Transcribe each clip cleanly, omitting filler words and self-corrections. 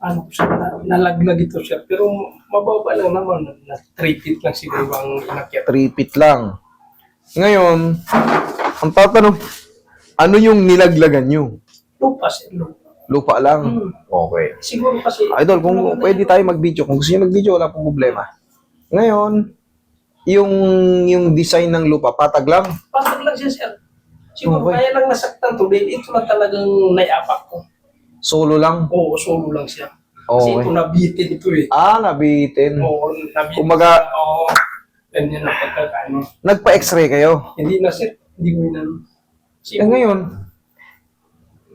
ano siya, nalaglag ito siya. Pero mababa lang naman, na 3 feet lang siguro ang inakyat. 3 feet lang. Ngayon, ang tatanong, ano yung nilaglagan nyo? Lupa sir, lupa. Lupa lang? Hmm. Okay. Siguro kasi... Idol, kung pwede tayo mag-video, kung gusto nyo mag-video, wala pong problema. Ngayon, yung design ng lupa, patag lang? Patag lang siya sir. Siguro Okay. kaya lang nasaktan to, dahil ito na talagang naiapak ko. Solo lang? Oo, solo lang siya. Kasi Okay. ito nabitin ito eh. Nabitin. Oo, nabitin. Kumbaga- siya. Oo, ganyan na pagkakaano. Nagpa-x-ray kayo? Hindi na sir, hindi ko yun. Ngayon,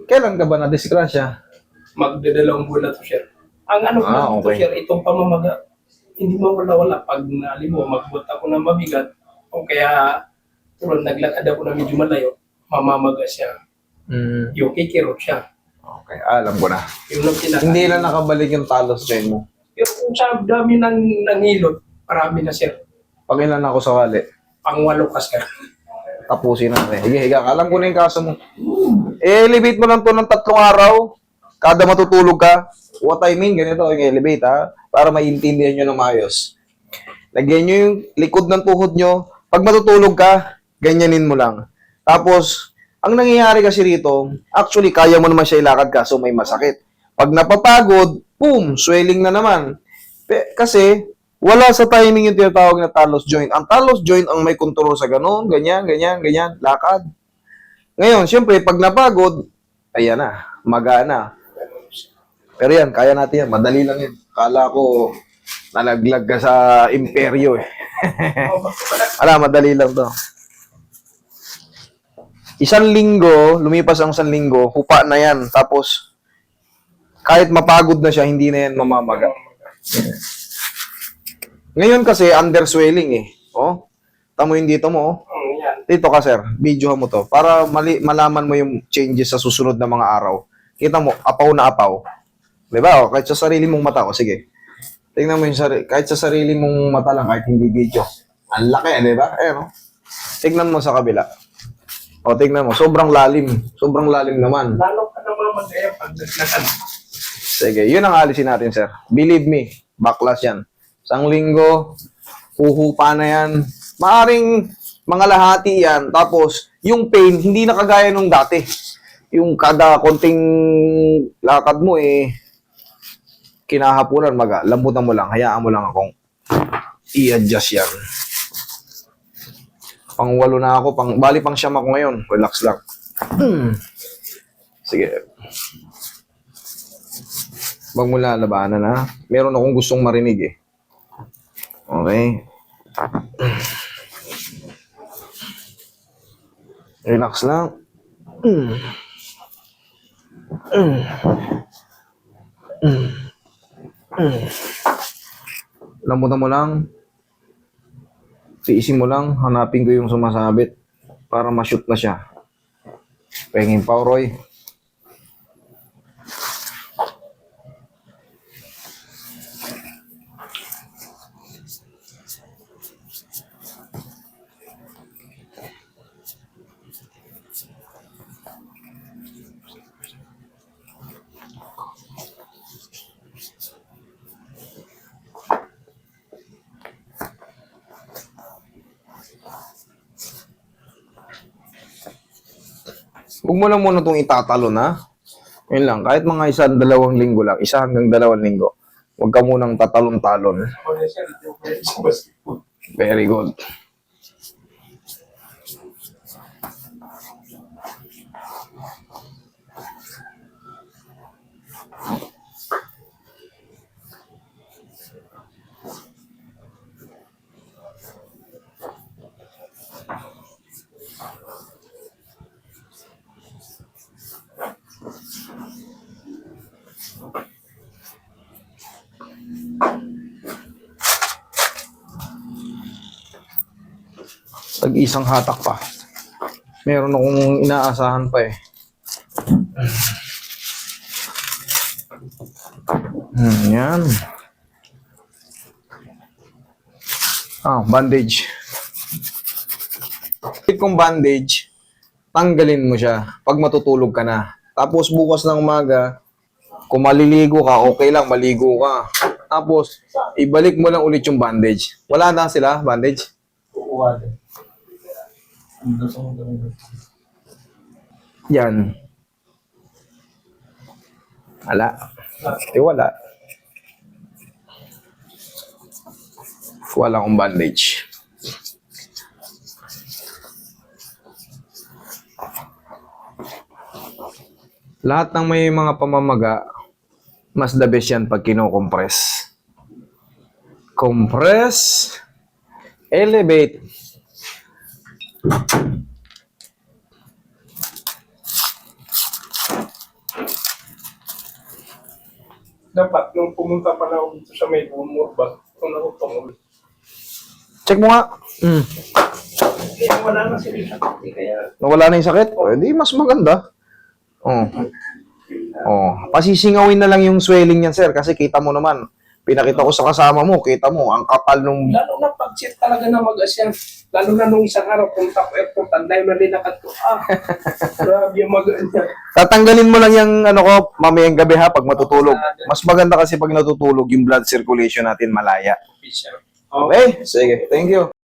kailan ka ba na-disgrasya? Magdadalawang buwan na to sir. Ang ano ko lang okay. ito sir, itong pamamaga, hindi mawala-wala. Pag nalimo, magbuhat ako ng mabigat, o kaya tulad naglakad ako na medyo malayo, mamamaga siya. Yung kikirot siya. Okay, alam ko na. Yung lang pinaka- Hindi na nakabalik yung talos chain mo. Pero kung sa dami ng nangilot, marami na sir. Pag ilan ako sakali, Pang-walo ka sir. tapusin natin. Higa. Alam ko na yung kaso mo. I-elevate mo lang to ng 3 araw. Kada matutulog ka. What I mean, ganito, yung elevate ha. Para maintindihan nyo ng maayos. Lagyan nyo yung likod ng tuhod nyo. Pag matutulog ka, ganyanin mo lang. Tapos, ang nangyayari kasi rito, actually, kaya mo naman siya ilakad ka, so may masakit. Pag napapagod, boom, swelling na naman. Kasi, wala sa timing yung tinatawag na talos joint. Ang talos joint ang may control sa ganun, ganyan, lakad. Ngayon, syempre, pag napagod, ayan na, magana. Pero yan, kaya natin yan. Madali lang yan. Kala ko, nalaglag ka sa imperyo eh. Madali lang to. Lumipas ang 1 linggo, hupa na yan. Tapos, kahit mapagod na siya, hindi na yan mamamaga. Ngayon kasi, underswelling eh. Oh, tamo yung dito mo, oh. Yan. Dito ka, sir. Video mo to. Para malaman mo yung changes sa susunod na mga araw. Kita mo, apaw na apaw. Diba? O, kahit sa sarili mong mata. O, sige. Tingnan mo yung kahit sa sarili mong mata lang, kahit hindi video. Ang laki, di ba? Ayan, o. Tingnan mo sa kabila. O, tingnan mo. Sobrang lalim. Sobrang lalim naman. Lalo ka naman mag-aya pag naglakad. Sige, yun ang alisin natin, sir. Believe me, baklas yan. 1 linggo, huhupa na yan. Maaring mga lahati yan. Tapos, yung pain, hindi na kagaya nung dati. Yung kada konting lakad mo, kinahapunan, lambutan mo lang. Hayaan mo lang akong i-adjust yan. Pang-8 na ako. Bali pang 9 ako ngayon. Relax lang. Sige. Wag mo lalabanan, ha? Meron akong gustong marinig, eh. Okay. Relax lang. Lambutan mo lang. Tiisin mo lang. Hanapin ko yung sumasabit para ma-shoot na siya. Pengin pa, Roy. Huwag mo lang muna itong itatalon, ha? Yun lang. Kahit mga 1-2 linggo lang. 1 hanggang 2 linggo. Huwag ka munang tatalon-talon. Okay, sir. Ito yung pwede sa basketball. Very good. Tag-isang hatak pa. Meron akong inaasahan pa eh. Yan. Bandage. Kung bandage, tanggalin mo siya pag matutulog ka na. Tapos bukas ng umaga, Kung maliligo ka, okay lang, maligo ka. Tapos, ibalik mo lang ulit yung bandage. Wala na sila, bandage? Kukuha din. Yan. Wala. Wala. Wala akong bandage. Lahat ng may mga pamamaga, mas the best yan pag kino-compress. Compress, elevate. Dapat, nung pumunta pa na ako dito sa may bumurba, kung ako tumuloy. Check mo nga. Kaya wala na sila. Kaya, Nawala na yung sakit? O, di mas maganda. Oh. Oh, pasisingawin na lang yung swelling niyan, sir, kasi kita mo naman. Pinakita ko sa kasama mo, kita mo, ang kapal nung... lalo na pag-check talaga na mag-asyan. Lalo na nung isang araw, punta ko airport, ang dahil na linakad ko. Grabe yung mag-asyan. Tatanggalin mo lang yung ano ko, mamayang gabi ha, pag matutulog. Mas maganda kasi pag natutulog, yung blood circulation natin malaya. Official. Okay, sige, thank you.